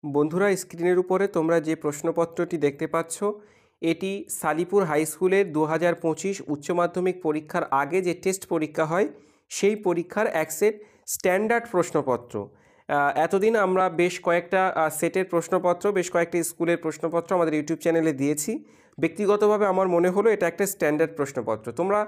বন্ধুরা, স্ক্রিনের উপরে তোমরা যে প্রশ্নপত্রটি দেখতে পাচ্ছ এটি সালিপুর হাই স্কুলের 2025 উচ্চ মাধ্যমিক পরীক্ষার আগে যে টেস্ট পরীক্ষা হয় সেই পরীক্ষার এক সেট স্ট্যান্ডার্ড প্রশ্নপত্র। এতদিন আমরা বেশ কয়েকটা সেটের প্রশ্নপত্র, বেশ কয়েকটি স্কুলের প্রশ্নপত্র আমাদের ইউটিউব চ্যানেলে দিয়েছি। ব্যক্তিগতভাবে আমার মনে হলো এটা একটা স্ট্যান্ডার্ড প্রশ্নপত্র। তোমরা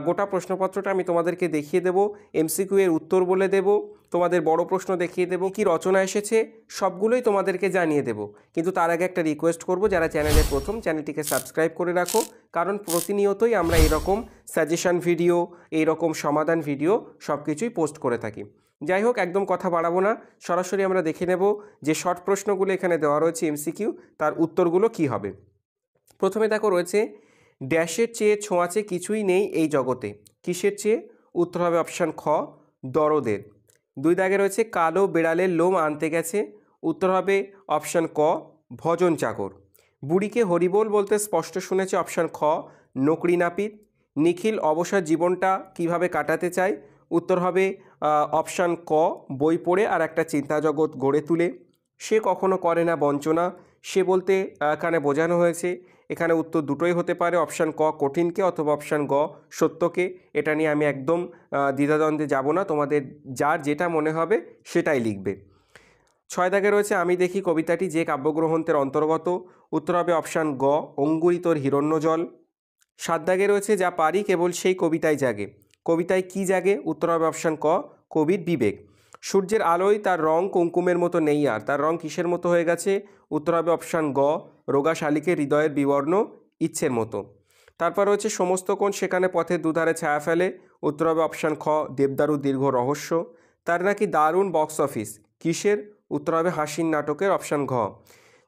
গোটা প্রশ্নপত্রটা আমি তোমাদেরকে দেখিয়ে দেবো, এমসিকিউ এর উত্তর বলে দেব, তোমাদের বড় প্রশ্ন দেখিয়ে দেবো, কি রচনা এসেছে সবগুলোই তোমাদেরকে জানিয়ে দেব। কিন্তু তার আগে একটা রিকোয়েস্ট করব, যারা চ্যানেলে প্রথম, চ্যানেলটিকে সাবস্ক্রাইব করে রাখো, কারণ প্রতিনিয়তই আমরা এরকম সাজেশন ভিডিও, এইরকম সমাধান ভিডিও সব কিছুই পোস্ট করে থাকি। যাই হোক, একদম কথা বাড়াবো না, সরাসরি আমরা দেখে নেব যে শর্ট প্রশ্নগুলো এখানে দেওয়া রয়েছে এমসিকিউ, তার উত্তরগুলো কি হবে। প্রথমে দেখো রয়েছে, ড্যাশের চেয়ে ছোঁয়াচে কিছুই নেই এই জগতে। কিসের চেয়ে? উত্তর হবে অপশান খ, দরদের। 2 দাগে রয়েছে, কালো বেড়ালের লোম আনতে গেছে। উত্তর হবে অপশান ক, ভজন চাকর। বুড়িকে হরিবোল বলতে স্পষ্ট শুনেছে। অপশান খ, নকরি নাপিত। নিখিল অবসর জীবনটা কিভাবে কাটাতে চায়? উত্তর হবে অপশান ক, বই পড়ে আর একটা চিন্তা জগৎ গড়ে তুলে। সে কখনো করে না বঞ্চনা। সে বলতে এখানে বোঝানো হয়েছে, এখানে উত্তর দুটোই হতে পারে, অপশান ক কঠিনকে অথবা অপশান গ সত্যকে। এটা নিয়ে আমি একদম দ্বিধাদ্বন্দ্বে যাব না, তোমাদের যার যেটা মনে হবে সেটাই লিখবে। 6 দাগে রয়েছে, আমি দেখি কবিতাটি যে কাব্যগ্রন্থের অন্তর্গত। উত্তর হবে অপশান গ, অঙ্গুরিতর হিরণ্যজল। 7 দাগে রয়েছে, যা পারি কেবল সেই কবিতায় জাগে। কবিতায় কি জাগে? উত্তর হবে অপশান ক, কবির বিবেক। সূর্যের আলোয় তার রং কুমকুমের মতো নেই আর, তার রং কিসের মতো হয়ে গেছে? উত্তর হবে অপশান গ, রোগা শালিকের হৃদয়ের বিবর্ণ ইচ্ছের মতো। তারপর রয়েছে, সমস্ত কোণ সেখানে পথের দুধারে ছায়া ফেলে। উত্তর হবে অপশান খ, দেবদারু দীর্ঘ রহস্য। তার নাকি দারুণ বক্স অফিস। কিসের? উত্তর হবে হাসির নাটকের, অপশান ঘ।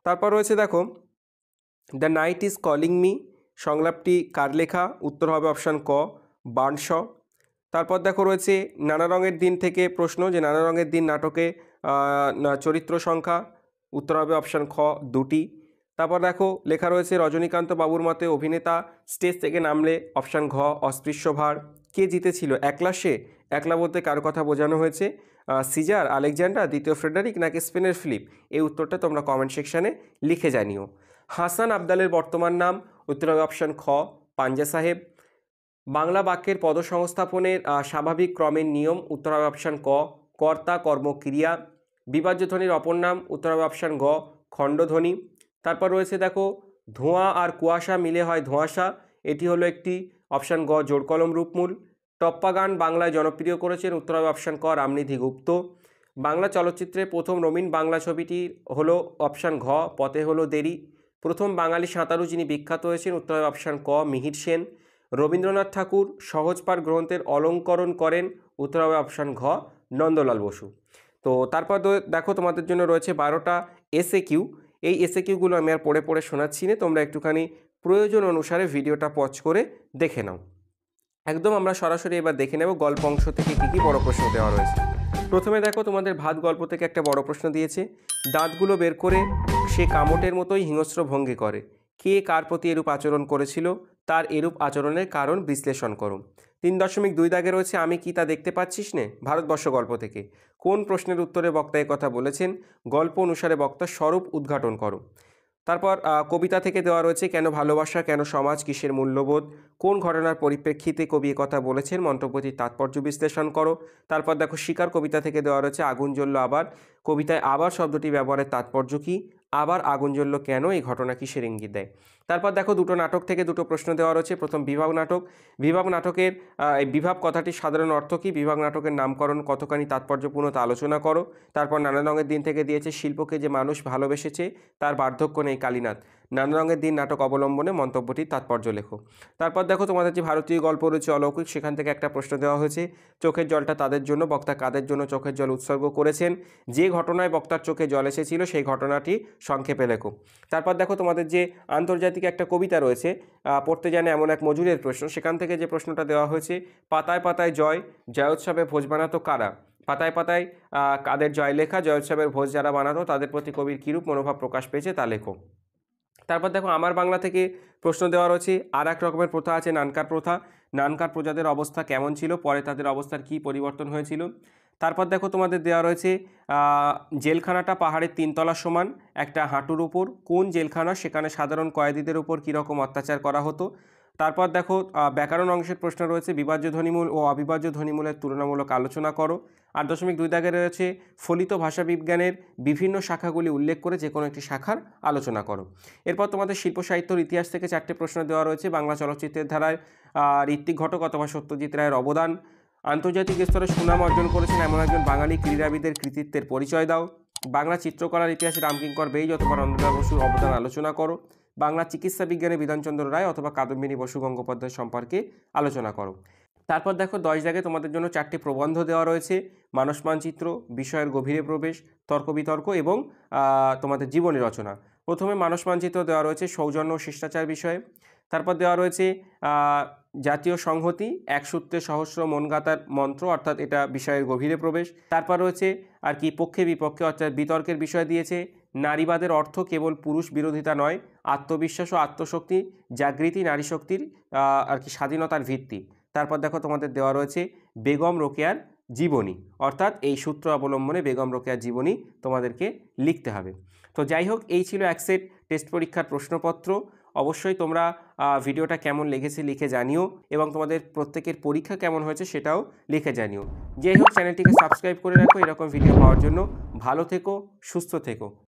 তারপর রয়েছে দেখো, the night is calling me সংলাপটি কার লেখা? উত্তর হবে অপশান ক, বার্নশ। তারপর দেখো রয়েছে, নানা রঙের দিন থেকে প্রশ্ন, যে নানা রঙের দিন নাটকে চরিত্র সংখ্যা। উত্তর হবে অপশান খ, 2টি। তারপর দেখো লেখা রয়েছে, রজনীকান্ত বাবুর মতে অভিনেতা স্টেজ থেকে নামলে। অপশান ঘ, অস্পৃশ্য ভার। কে জিতেছিল? একলা সে। একলা বলতে কার কথা বোঝানো হয়েছে? সিজার, আলেকজান্ডার, দ্বিতীয় ফ্রেডারিক নাকি স্পেনের ফিলিপ? এই উত্তরটা তোমরা কমেন্ট সেকশানে লিখে জানিও। হাসান আবদালের বর্তমান নাম? উত্তর হবে অপশান খ, পাঞ্জা সাহেব। বাংলা বাক্যের পদসংস্থাপনের স্বাভাবিক ক্রমের নিয়ম? উত্তর হবে অপশান ক, কর্তা কর্ম ক্রিয়া। বিভাজ্য ধ্বনির অপর নাম? উত্তর হবে অপশান গ, খণ্ডধ্বনি। তারপর রয়েছে দেখো, ধোঁয়া আর কুয়াশা মিলে হয় ধোঁয়াশা। এটি হলো একটি, অপশান গ, জোড়কলম রূপমূল। টপ্পা গান বাংলায় জনপ্রিয় করেছেন? উত্তর হবে অপশান ক, রামনিধি গুপ্ত। বাংলা চলচ্চিত্রে প্রথম রঙিন বাংলা ছবিটি হলো? অপশান ঘ, পথে হলো দেরি। প্রথম বাঙালি সাঁতারু যিনি বিখ্যাত হয়েছেন? উত্তর হবে অপশান ক, মিহির সেন। রবীন্দ্রনাথ ঠাকুর সহজপাঠ গ্রন্থের অলঙ্করণ করেন? উত্তর হবে অপশান ঘ, নন্দলাল বসু। তো তারপর দেখো, তোমাদের জন্য রয়েছে 12টা এসএ কিউ। এই এসএ কিউগুলো আমি আর পড়ে পড়ে শোনাচ্ছি না, তোমরা একটুখানি প্রয়োজন অনুসারে ভিডিওটা পজ করে দেখে নাও। একদম আমরা সরাসরি এবার দেখে নেব গল্প অংশ থেকে কী কী বড় প্রশ্ন দেওয়া রয়েছে। প্রথমে দেখো, তোমাদের ভাত গল্প থেকে একটা বড় প্রশ্ন দিয়েছে, দাঁতগুলো বের করে সে কামটের মতোই হিংস্র ভঙ্গি করে। কে কার প্রতি এরূপ আচরণ করেছিল? তার এরূপ আচরণের কারণ বিশ্লেষণ করো। 3.2 দাগে রয়েছে, আমি কি তা দেখতে পাচ্ছিস নে? ভারতবর্ষ গল্প থেকে। কোন প্রশ্নের উত্তরে বক্তা এই কথা বলেছেন? গল্প অনুসারে বক্তার স্বরূপ উদ্ঘাটন করো। তারপর কবিতা থেকে দেওয়া রয়েছে, কেন ভালোবাসা, কেন সমাজ, কিসের মূল্যবোধ, কোন ঘটনার পরিপ্রেক্ষিতে কবি কথা বলেছেন, মন্তব্যটির তাৎপর্য বিশ্লেষণ করো। তারপর দেখো, শিকার কবিতা থেকে দেওয়া রয়েছে, আগুন জ্বলল আবার, কবিতায় আবার শব্দটি ব্যবহারের তাৎপর্য কী? আবার আগুন জ্বলল কেন? এই ঘটনা কিসের ইঙ্গিত দেয়? তারপর দেখো, দুটো নাটক থেকে দুটো প্রশ্ন দেওয়া রয়েছে। প্রথম, বিভাগ নাটক। বিভাগ নাটকের এই বিভাব কথাটির সাধারণ অর্থ কী? বিভাগ নাটকের নামকরণ কতখানি তাৎপর্যপূর্ণ তা আলোচনা করো। তারপর নানা রঙের দিন থেকে দিয়েছে, শিল্পকে যে মানুষ ভালোবেসেছে তার বার্ধক্য নেই কালীনাথ। নানা রঙের দিন নাটক অবলম্বনে মন্তব্যটির তাৎপর্য লেখো। তারপর দেখো, তোমাদের যে ভারতীয় গল্প রয়েছে অলৌকিক, সেখান থেকে একটা প্রশ্ন দেওয়া হয়েছে, চোখের জলটা তাদের জন্য, বক্তা কাদের জন্য চোখের জল উৎসর্গ করেছেন? যে ঘটনায় বক্তার চোখে জল এসেছিল সেই ঘটনাটি সংক্ষেপে লেখো। তারপর দেখো, তোমাদের যে আন্তর্জাতিক একটা কবিতা রয়েছে, পড়তে জানে এমন এক মজুরের প্রশ্ন, সেখান থেকে যে প্রশ্নটা দেওয়া হয়েছে, পাতায় পাতায় জয়, জয়োৎসবে ভোজ বানাতো কারা? পাতায় পাতায় কাদের জয় লেখা, জয়োৎসবের ভোজ যারা বানাতো তাদের প্রতি কবির কীরূপ মনোভাব প্রকাশ পেয়েছে তা লেখো। তারপর দেখো, আমার বাংলা থেকে প্রশ্ন দেওয়া রয়েছে, আর এক রকমের প্রথা আছে নানকার প্রথা। নানকার প্রজাদের অবস্থা কেমন ছিল? পরে তাদের অবস্থার কী পরিবর্তন হয়েছিল? তারপর দেখো তোমাদের দেওয়া রয়েছে জেলখানাটা পাহাড়ের 3 তলা সমান একটা হাঁটুর উপর, কোন জেলখানা, সেখানে সাধারণ কয়েদিদের উপর কীরকম অত্যাচার করা হতো। তারপর দেখো ব্যাকরণ অংশের প্রশ্ন রয়েছে, বিভাজ্য ধ্বনিমূল ও অবিভাজ্য ধ্বনিমূলের তুলনামূলক আলোচনা করো। 8.2 দাগে রয়েছে ফলিত ভাষাবিজ্ঞানের বিভিন্ন শাখাগুলি উল্লেখ করে যে কোনো একটি শাখার আলোচনা করো। এরপর তোমাদের শিল্প সাহিত্যর ইতিহাস থেকে 4টে প্রশ্ন দেওয়া রয়েছে। বাংলা চলচ্চিত্রের ধারায় ঋত্বিক ঘটক অথবা সত্যজিৎ রায়ের অবদান, আন্তর্জাতিক স্তরে সুনাম অর্জন করেছেন এমন একজন বাঙালি ক্রীড়াবিদের কৃতিত্বের পরিচয় দাও। বাংলা চিত্রকলার ইতিহাসে রামকিঙ্কর বেইজ অথবা নন্দলাল বসুর অবদান আলোচনা করো। বাংলা চিকিৎসা বিজ্ঞানে বিধানচন্দ্র রায় অথবা কাদম্বিনী বসু গঙ্গোপাধ্যায় সম্পর্কে আলোচনা করো। তারপর দেখো 10 দাগে তোমাদের জন্য 4টে প্রবন্ধ দেওয়া রয়েছে, মানস মানচিত্র, বিষয়ের গভীরে প্রবেশ, তর্ক বিতর্ক এবং তোমাদের জীবনী রচনা। প্রথমে মানস মানচিত্র দেওয়া রয়েছে সৌজন্য ও শিষ্টাচার বিষয়ে। তারপর দেওয়া রয়েছে জাতীয় সংহতি, এক সূত্রে সহস্র মনগাতার মন্ত্র, অর্থাৎ এটা বিষয়ের গভীরে প্রবেশ। তারপর রয়েছে আর কি পক্ষে বিপক্ষে, অর্থাৎ বিতর্কের বিষয় দিয়েছে নারীবাদের অর্থ কেবল পুরুষ বিরোধিতা নয়, আত্মবিশ্বাস ও আত্মশক্তি জাগৃতি নারী শক্তির আর কি স্বাধীনতার ভিত্তি। তারপর দেখো তোমাদের দেওয়া রয়েছে বেগম রোকেয়ার জীবনী, অর্থাৎ এই সূত্র অবলম্বনে বেগম রোকেয়ার জীবনী তোমাদেরকে লিখতে হবে। তো যাই হোক, এই ছিল এক সেট টেস্ট পরীক্ষার প্রশ্নপত্র। অবশ্যই তোমরা ভিডিওটা কেমন লেগেছে লিখে জানিও এবং তোমাদের প্রত্যেকের পরীক্ষা কেমন হয়েছে সেটাও লিখে জানিও। যাই হোক, চ্যানেলটিকে সাবস্ক্রাইব করে রাখো এরকম ভিডিও পাওয়ার জন্য। ভালো থেকো, সুস্থ থেকো।